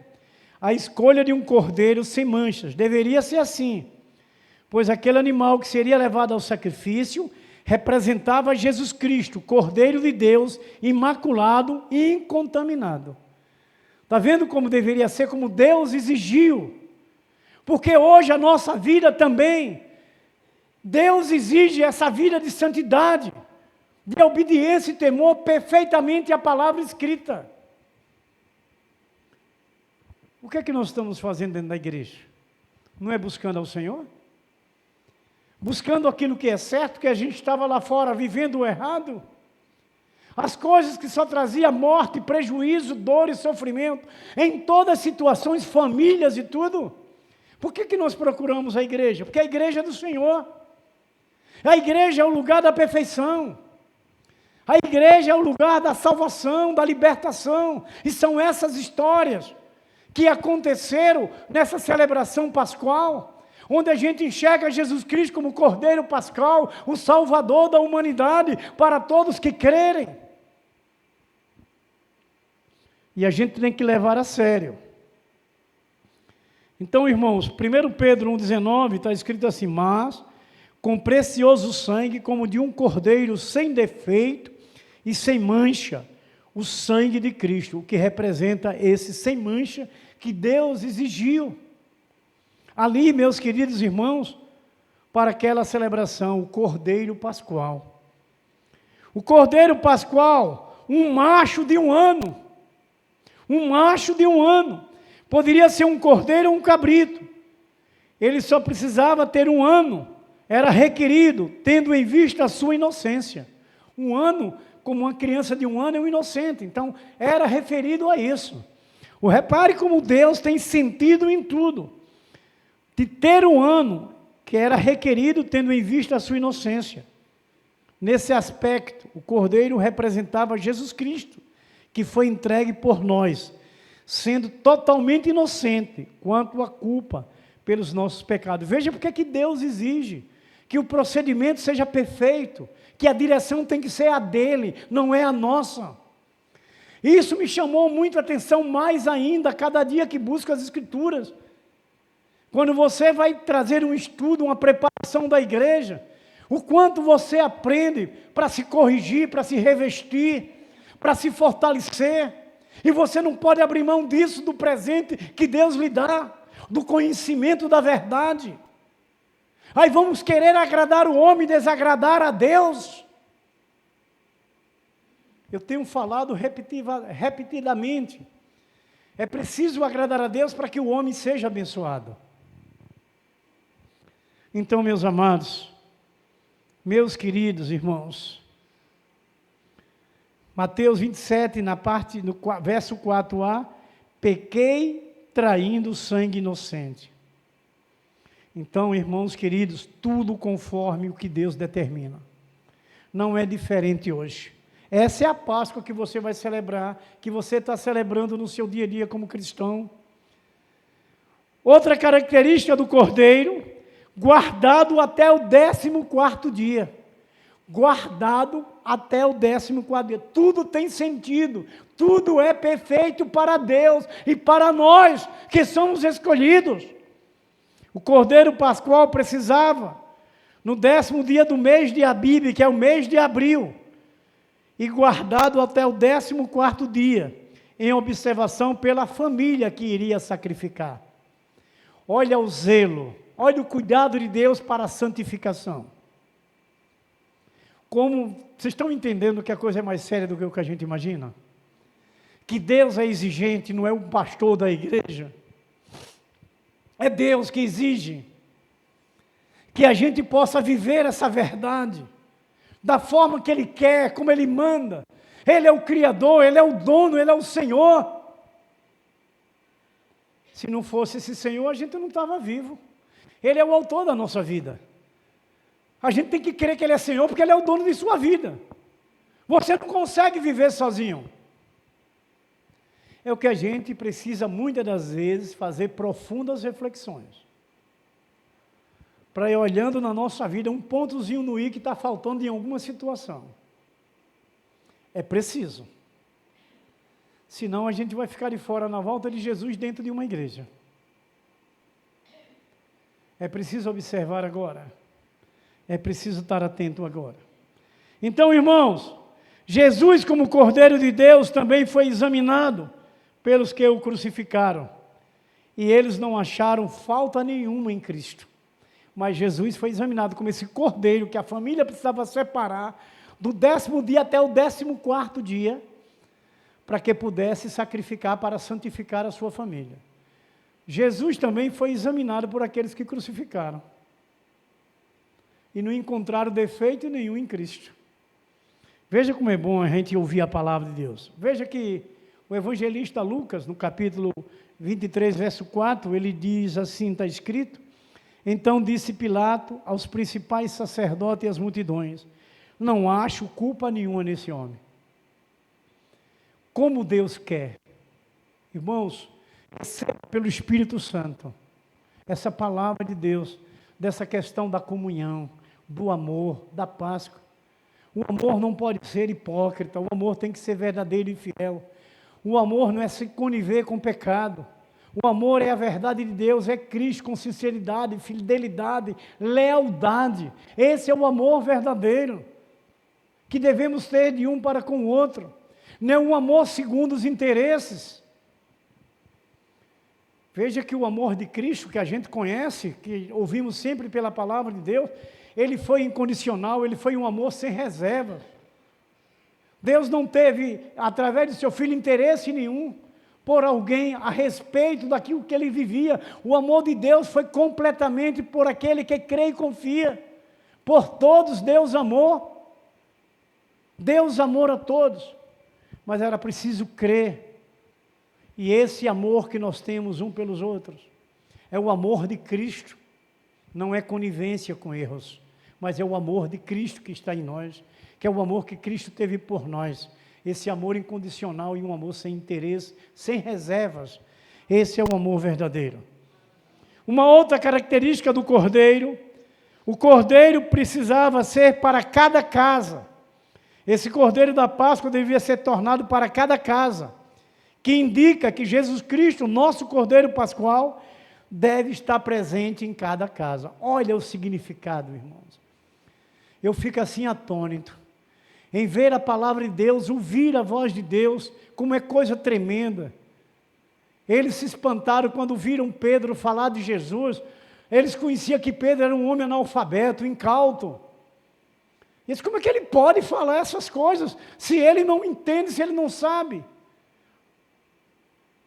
A escolha de um cordeiro sem manchas deveria ser assim, pois aquele animal que seria levado ao sacrifício representava Jesus Cristo, Cordeiro de Deus, imaculado e incontaminado. Está vendo como deveria ser, como Deus exigiu? Porque hoje a nossa vida também, Deus exige essa vida de santidade, de obediência e temor perfeitamente à palavra escrita. O que é que nós estamos fazendo dentro da igreja? Não é buscando ao Senhor? Buscando aquilo que é certo, que a gente estava lá fora vivendo o errado? As coisas que só traziam morte, prejuízo, dor e sofrimento, em todas as situações, famílias e tudo. Por que nós procuramos a igreja? Porque a igreja é do Senhor. A igreja é o lugar da perfeição. A igreja é o lugar da salvação, da libertação. E são essas histórias que aconteceram nessa celebração pascual, onde a gente enxerga Jesus Cristo como Cordeiro Pascal, o Salvador da humanidade, para todos que crerem. E a gente tem que levar a sério. Então, irmãos, 1 Pedro 1,19 está escrito assim: mas com precioso sangue, como de um cordeiro sem defeito e sem mancha, o sangue de Cristo, o que representa esse sem mancha que Deus exigiu. Ali, meus queridos irmãos, para aquela celebração, o Cordeiro Pascual. O Cordeiro Pascual, um macho de um ano. Um macho de um ano. Poderia ser um cordeiro ou um cabrito. Ele só precisava ter um ano. Era requerido, tendo em vista a sua inocência. Um ano, como uma criança de um ano, é um inocente. Então, era referido a isso. Repare como Deus tem sentido em tudo. De ter um ano, que era requerido, tendo em vista a sua inocência. Nesse aspecto, o cordeiro representava Jesus Cristo, que foi entregue por nós, sendo totalmente inocente quanto à culpa pelos nossos pecados. Veja porque que Deus exige que o procedimento seja perfeito, que a direção tem que ser a dele, não é a nossa. Isso me chamou muito a atenção mais ainda, cada dia que busco as Escrituras. Quando você vai trazer um estudo, uma preparação da igreja, o quanto você aprende para se corrigir, para se revestir, para se fortalecer. E você não pode abrir mão disso, do presente que Deus lhe dá, do conhecimento da verdade. Aí vamos querer agradar o homem e desagradar a Deus. Eu tenho falado repetidamente. É preciso agradar a Deus para que o homem seja abençoado. Então, meus amados, meus queridos irmãos, Mateus 27, no verso 4a, pequei traindo sangue inocente. Então, irmãos queridos, tudo conforme o que Deus determina. Não é diferente hoje. Essa é a Páscoa que você vai celebrar, que você está celebrando no seu dia a dia como cristão. Outra característica do Cordeiro, guardado até o 14º dia. Guardado até o 14º dia. Tudo tem sentido, tudo é perfeito para Deus e para nós que somos escolhidos. O Cordeiro Pascual precisava, no 10º dia do mês de Abib, que é o mês de abril, e guardado até o 14º dia, em observação pela família que iria sacrificar. Olha o zelo, olha o cuidado de Deus para a santificação. Como vocês estão entendendo que a coisa é mais séria do que o que a gente imagina? Que Deus é exigente, não é o pastor da igreja. É Deus que exige que a gente possa viver essa verdade da forma que Ele quer, como Ele manda. Ele é o Criador, Ele é o dono, Ele é o Senhor. Se não fosse esse Senhor, a gente não estava vivo. Ele é o autor da nossa vida. A gente tem que crer que Ele é Senhor, porque Ele é o dono de sua vida. Você não consegue viver sozinho. É o que a gente precisa, muitas das vezes, fazer profundas reflexões. Para ir olhando na nossa vida, um pontozinho no i que está faltando em alguma situação. É preciso. Senão a gente vai ficar de fora na volta de Jesus dentro de uma igreja. É preciso observar agora. É preciso estar atento agora. Então, irmãos, Jesus, como Cordeiro de Deus, também foi examinado pelos que o crucificaram. E eles não acharam falta nenhuma em Cristo. Mas Jesus foi examinado como esse Cordeiro que a família precisava separar do 10º dia até o 14º dia, para que pudesse sacrificar para santificar a sua família. Jesus também foi examinado por aqueles que crucificaram. E não encontraram defeito nenhum em Cristo. Veja como é bom a gente ouvir a palavra de Deus. Veja que o evangelista Lucas, no capítulo 23, verso 4, ele diz assim, está escrito: então disse Pilato aos principais sacerdotes e às multidões: não acho culpa nenhuma nesse homem. Como Deus quer. Irmãos, receba pelo Espírito Santo essa palavra de Deus, dessa questão da comunhão, do amor, da Páscoa. O amor não pode ser hipócrita, o amor tem que ser verdadeiro e fiel. O amor não é se conniver com o pecado. O amor é a verdade de Deus, é Cristo com sinceridade, fidelidade, lealdade. Esse é o amor verdadeiro que devemos ter de um para com o outro. Não é um amor segundo os interesses. Veja que o amor de Cristo, que a gente conhece, que ouvimos sempre pela palavra de Deus, ele foi incondicional, ele foi um amor sem reserva. Deus não teve, através de seu Filho, interesse nenhum por alguém a respeito daquilo que ele vivia. O amor de Deus foi completamente por aquele que crê e confia. Por todos Deus amou. Deus amou a todos. Mas era preciso crer. E esse amor que nós temos um pelos outros é o amor de Cristo. Não é conivência com erros, mas é o amor de Cristo que está em nós, que é o amor que Cristo teve por nós. Esse amor incondicional e um amor sem interesse, sem reservas. Esse é o amor verdadeiro. Uma outra característica do Cordeiro, O cordeiro precisava ser para cada casa. Esse cordeiro da Páscoa devia ser tornado para cada casa, que indica que Jesus Cristo, nosso cordeiro pascual, deve estar presente em cada casa. Olha o significado, irmãos. Eu fico assim atônito, em ver a palavra de Deus, ouvir a voz de Deus, como é coisa tremenda. Eles se espantaram quando viram Pedro falar de Jesus. Eles conheciam que Pedro era um homem analfabeto, incauto. Eles, como é que ele pode falar essas coisas, se ele não entende, se ele não sabe?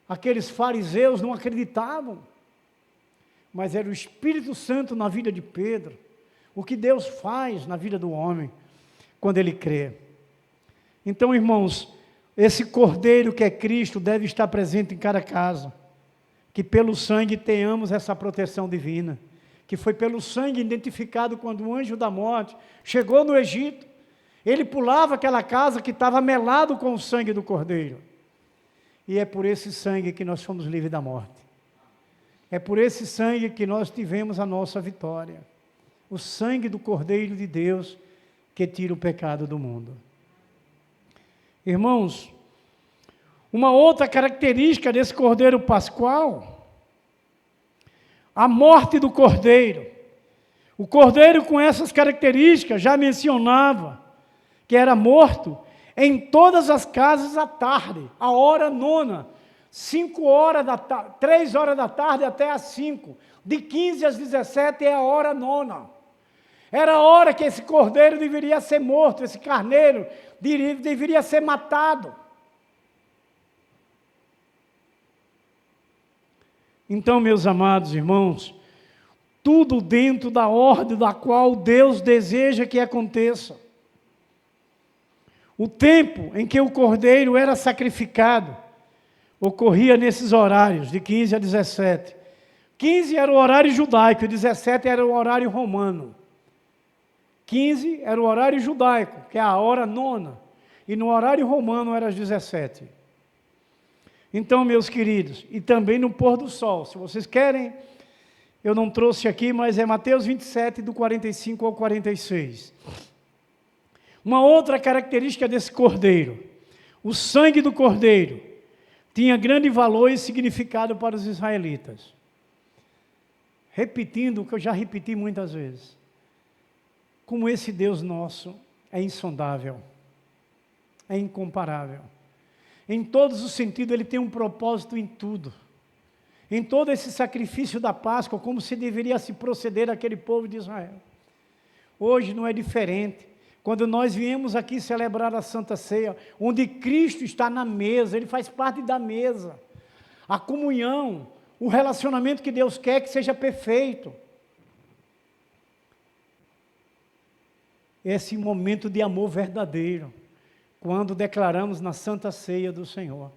Aqueles fariseus não acreditavam, mas era o Espírito Santo na vida de Pedro, o que Deus faz na vida do homem, quando ele crê. Então, irmãos, esse cordeiro que é Cristo deve estar presente em cada casa, que pelo sangue tenhamos essa proteção divina, que foi pelo sangue identificado quando o anjo da morte chegou no Egito. Ele pulava aquela casa que estava melado com o sangue do cordeiro, e é por esse sangue que nós fomos livres da morte, é por esse sangue que nós tivemos a nossa vitória, o sangue do Cordeiro de Deus, que tira o pecado do mundo. Irmãos, uma outra característica desse cordeiro pascual, a morte do cordeiro. O cordeiro com essas características já mencionava que era morto em todas as casas à tarde, a hora nona, 5 horas da tarde, 3 horas da tarde até às 5, de 15 às 17 é a hora nona. Era a hora que esse cordeiro deveria ser morto, esse carneiro deveria ser matado. Então, meus amados irmãos, tudo dentro da ordem da qual Deus deseja que aconteça. O tempo em que o cordeiro era sacrificado ocorria nesses horários, de 15 a 17. 15 era o horário judaico e 17 era o horário romano. 15 era o horário judaico, que é a hora nona, e no horário romano era às 17. Então, meus queridos, e também no pôr do sol, se vocês querem, eu não trouxe aqui, mas é Mateus 27, do 45 ao 46. Uma outra característica desse cordeiro, o sangue do cordeiro, tinha grande valor e significado para os israelitas. Repetindo o que eu já repeti muitas vezes, como esse Deus nosso é insondável, é incomparável. Em todos os sentidos, ele tem um propósito em tudo. Em todo esse sacrifício da Páscoa, como se deveria se proceder aquele povo de Israel. Hoje não é diferente. Quando nós viemos aqui celebrar a Santa Ceia, onde Cristo está na mesa, Ele faz parte da mesa. A comunhão, o relacionamento que Deus quer que seja perfeito. Esse momento de amor verdadeiro, quando declaramos na Santa Ceia do Senhor.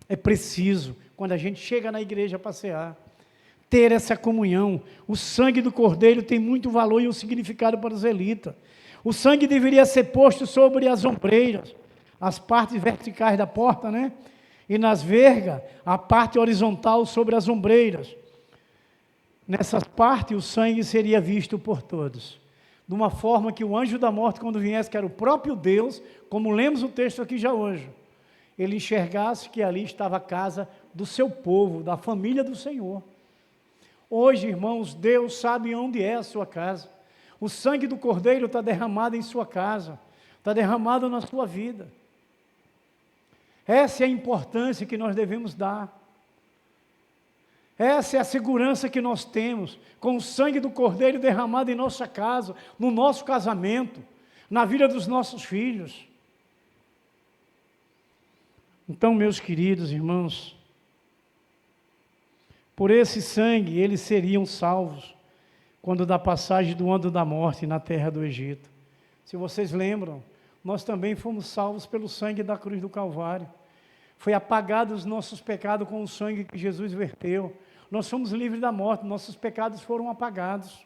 É preciso, quando a gente chega na igreja a passear, ter essa comunhão. O sangue do Cordeiro tem muito valor e um significado para os israelitas. O sangue deveria ser posto sobre as ombreiras, as partes verticais da porta, né? E nas vergas, a parte horizontal sobre as ombreiras. Nessas partes, o sangue seria visto por todos. De uma forma que o anjo da morte, quando viesse, que era o próprio Deus, como lemos o texto aqui já hoje, ele enxergasse que ali estava a casa do seu povo, da família do Senhor. Hoje, irmãos, Deus sabe onde é a sua casa. O sangue do Cordeiro está derramado em sua casa, está derramado na sua vida. Essa é a importância que nós devemos dar. Essa é a segurança que nós temos, com o sangue do Cordeiro derramado em nossa casa, no nosso casamento, na vida dos nossos filhos. Então, meus queridos irmãos, por esse sangue eles seriam salvos, quando da passagem do ano da morte na terra do Egito. Se vocês lembram, nós também fomos salvos pelo sangue da cruz do Calvário. Foi apagado os nossos pecados com o sangue que Jesus verteu. Nós fomos livres da morte, nossos pecados foram apagados.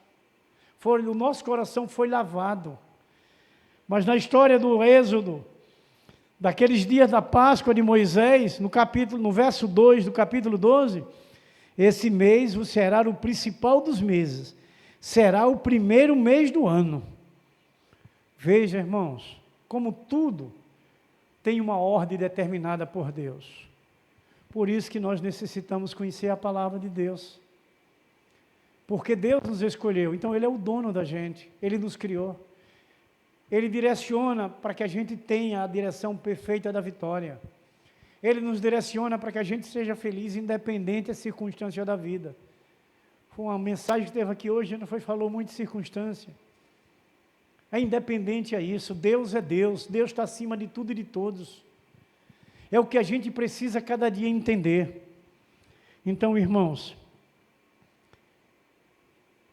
O nosso coração foi lavado. Mas na história do Êxodo, daqueles dias da Páscoa de Moisés, no verso 2 do capítulo 12, esse mês será o principal dos meses. será o primeiro mês do ano. Veja, irmãos, como tudo tem uma ordem determinada por Deus. Por isso que nós necessitamos conhecer a palavra de Deus. Porque Deus nos escolheu, então Ele é o dono da gente, Ele nos criou. Ele direciona para que a gente tenha a direção perfeita da vitória. Ele nos direciona para que a gente seja feliz, independente da circunstância da vida. Foi uma mensagem que teve aqui hoje, não falou muito de circunstância. É independente a isso, Deus é Deus, Deus está acima de tudo e de todos. É o que a gente precisa cada dia entender. Então, irmãos,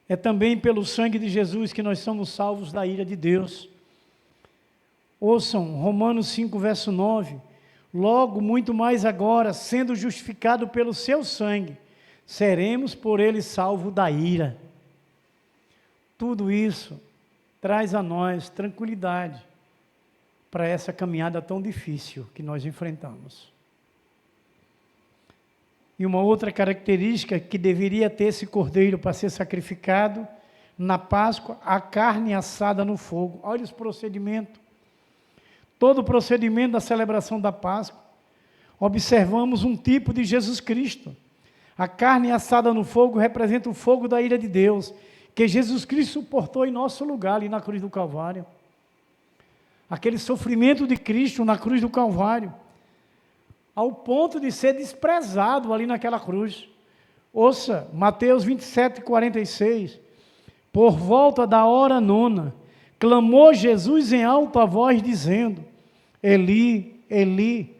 é também pelo sangue de Jesus que nós somos salvos da ira de Deus. Ouçam, Romanos 5, verso 9, logo, muito mais agora, sendo justificado pelo seu sangue, seremos por ele salvos da ira. Tudo isso traz a nós tranquilidade para essa caminhada tão difícil que nós enfrentamos. E uma outra característica que deveria ter esse cordeiro para ser sacrificado na Páscoa, a carne assada no fogo. Olha os procedimentos. Todo o procedimento da celebração da Páscoa, observamos um tipo de Jesus Cristo. A carne assada no fogo representa o fogo da ira de Deus, que Jesus Cristo suportou em nosso lugar ali na cruz do Calvário. Aquele sofrimento de Cristo na cruz do Calvário, ao ponto de ser desprezado ali naquela cruz. Ouça, Mateus 27, 46, por volta da hora 9, clamou Jesus em alta voz, dizendo, Eli, Eli,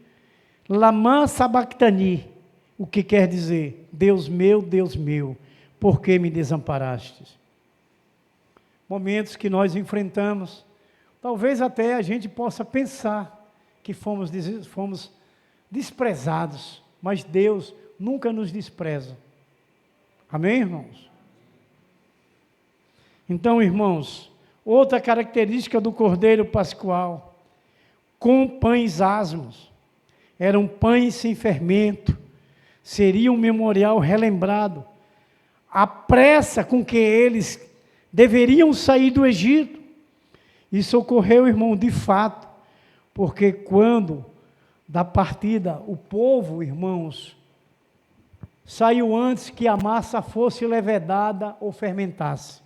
lama sabactani, o que quer dizer, Deus meu, por que me desamparastes? Momentos que nós enfrentamos, talvez até a gente possa pensar que fomos desprezados, mas Deus nunca nos despreza. Amém, irmãos? Então, irmãos, outra característica do Cordeiro Pascual, com pães asmos, eram pães sem fermento, seria um memorial relembrado, a pressa com que eles deveriam sair do Egito. Isso ocorreu, irmão, de fato, porque quando da partida o povo, irmãos, saiu antes que a massa fosse levedada ou fermentasse.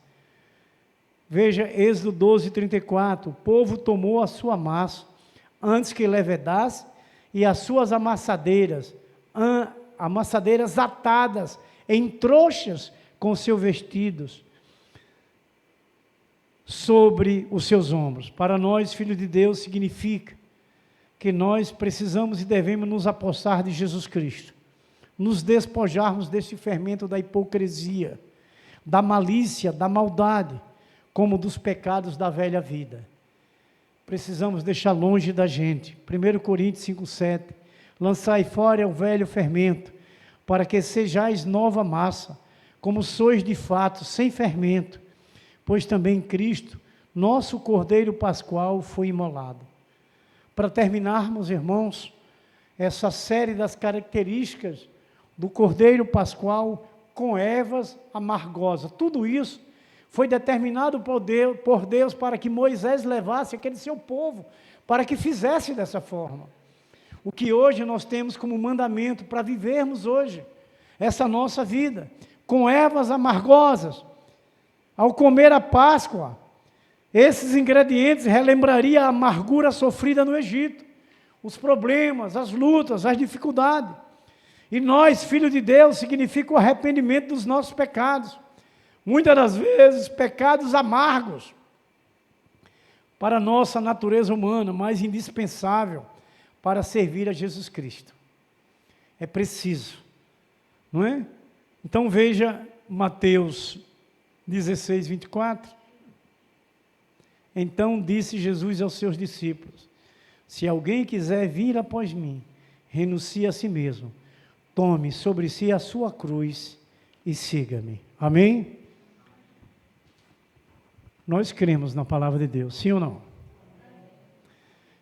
Veja, Êxodo 12, 34, o povo tomou a sua massa antes que levedasse e as suas amassadeiras atadas em trouxas com seus vestidos sobre os seus ombros. Para nós, filhos de Deus, significa que nós precisamos e devemos nos apossar de Jesus Cristo, nos despojarmos desse fermento da hipocrisia, da malícia, da maldade, como dos pecados da velha vida. Precisamos deixar longe da gente. 1 Coríntios 5,7, lançai fora o velho fermento, para que sejais nova massa, como sois de fato, sem fermento, pois também Cristo, nosso Cordeiro Pascual, foi imolado. Para terminarmos, irmãos, essa série das características do Cordeiro Pascual com ervas amargosas, tudo isso foi determinado por Deus para que Moisés levasse aquele seu povo, para que fizesse dessa forma. O que hoje nós temos como mandamento para vivermos hoje, essa nossa vida, com ervas amargosas. Ao comer a Páscoa, esses ingredientes relembrariam a amargura sofrida no Egito, os problemas, as lutas, as dificuldades. E nós, filhos de Deus, significa o arrependimento dos nossos pecados. Muitas das vezes, pecados amargos para a nossa natureza humana, mas indispensável para servir a Jesus Cristo. É preciso, não é? Então veja Mateus 16, 24. Então disse Jesus aos seus discípulos, se alguém quiser vir após mim, renuncie a si mesmo, tome sobre si a sua cruz e siga-me. Amém? Nós cremos na palavra de Deus, sim ou não?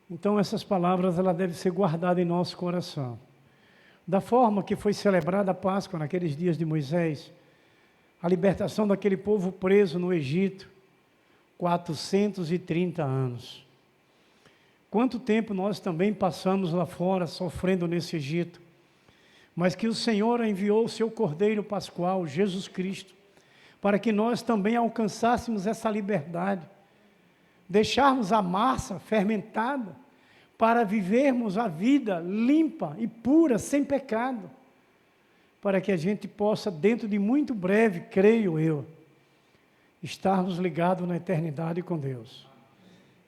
Então essas palavras ela devem ser guardadas em nosso coração. Da forma que foi celebrada a Páscoa naqueles dias de Moisés, a libertação daquele povo preso no Egito, 430 anos. Quanto tempo nós também passamos lá fora, sofrendo nesse Egito, mas que o Senhor enviou o seu Cordeiro Pascual, Jesus Cristo, para que nós também alcançássemos essa liberdade, deixarmos a massa fermentada, para vivermos a vida limpa e pura, sem pecado, para que a gente possa, dentro de muito breve, creio eu, estarmos ligados na eternidade com Deus.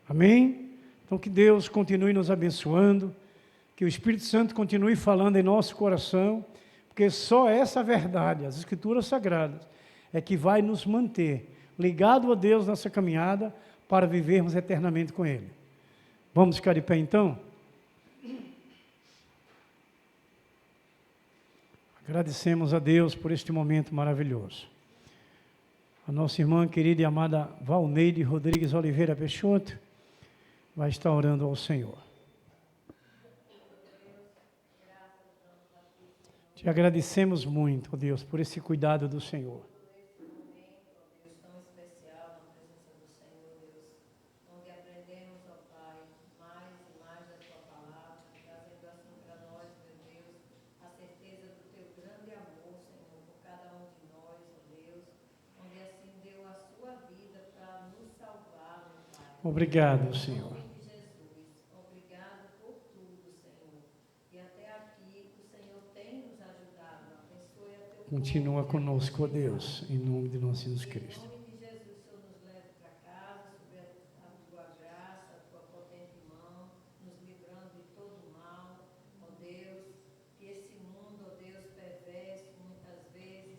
Amém? Então que Deus continue nos abençoando, que o Espírito Santo continue falando em nosso coração, porque só essa verdade, as Escrituras Sagradas, é que vai nos manter ligados a Deus nessa caminhada, para vivermos eternamente com Ele. Vamos ficar de pé então? Agradecemos a Deus por este momento maravilhoso. A nossa irmã querida e amada Valneide Rodrigues Oliveira Peixoto vai estar orando ao Senhor. Te agradecemos muito, ó Deus, por esse cuidado do Senhor. Obrigado, Senhor. Obrigado por tudo, Senhor. E até aqui o Senhor tem nos ajudado. Abençoe a teu Continua conosco, ó Deus, em nome de nosso Jesus Cristo. Em nome de Jesus, o Senhor nos leve para casa, sobre a tua graça, a tua potente mão, nos livrando de todo mal, ó Deus. Que esse mundo, ó Deus, perverso, muitas vezes,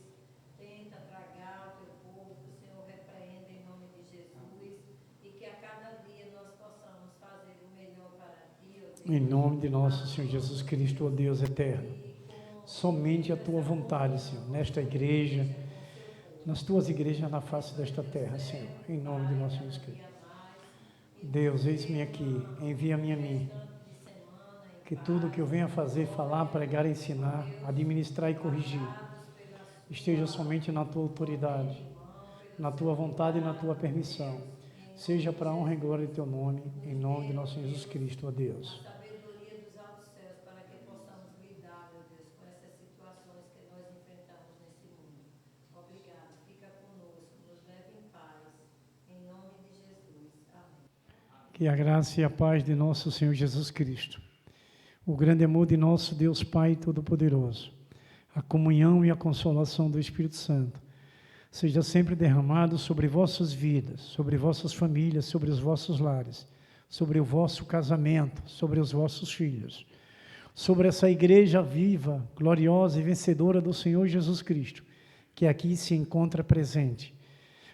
tenta tragar o teu povo, que o Senhor repreenda em nome de Jesus. E que a cada dia nós possamos fazer o melhor para ti, ó Deus. Em nome de nosso Senhor Jesus Cristo, ó Deus eterno. Somente a tua vontade, Senhor, nesta igreja, nas tuas igrejas na face desta terra, Senhor, em nome de nosso Jesus Cristo. Deus, eis-me aqui, envia-me a mim, que tudo que eu venha fazer, falar, pregar, ensinar, administrar e corrigir, esteja somente na tua autoridade, na tua vontade e na tua permissão, seja para a honra e glória do teu nome, em nome de nosso Jesus Cristo, ó Deus. Sabedoria dos altos céus para que possamos lidar, meu Deus, com essas situações que nós enfrentamos nesse mundo. Obrigado. Fica conosco, nos leve em paz. Em nome de Jesus. Amém. Que a graça e a paz de nosso Senhor Jesus Cristo, o grande amor de nosso Deus Pai Todo-Poderoso, a comunhão e a consolação do Espírito Santo, seja sempre derramado sobre vossas vidas, sobre vossas famílias, sobre os vossos lares, sobre o vosso casamento, sobre os vossos filhos, sobre essa igreja viva, gloriosa e vencedora do Senhor Jesus Cristo, que aqui se encontra presente,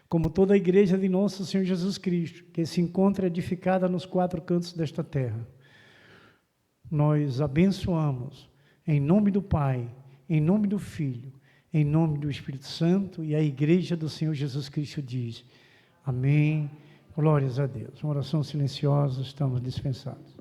como toda a igreja de nosso Senhor Jesus Cristo, que se encontra edificada nos quatro cantos desta terra. Nós abençoamos em nome do Pai, em nome do Filho, em nome do Espírito Santo, e a igreja do Senhor Jesus Cristo diz: amém, glórias a Deus. Uma oração silenciosa, estamos dispensados.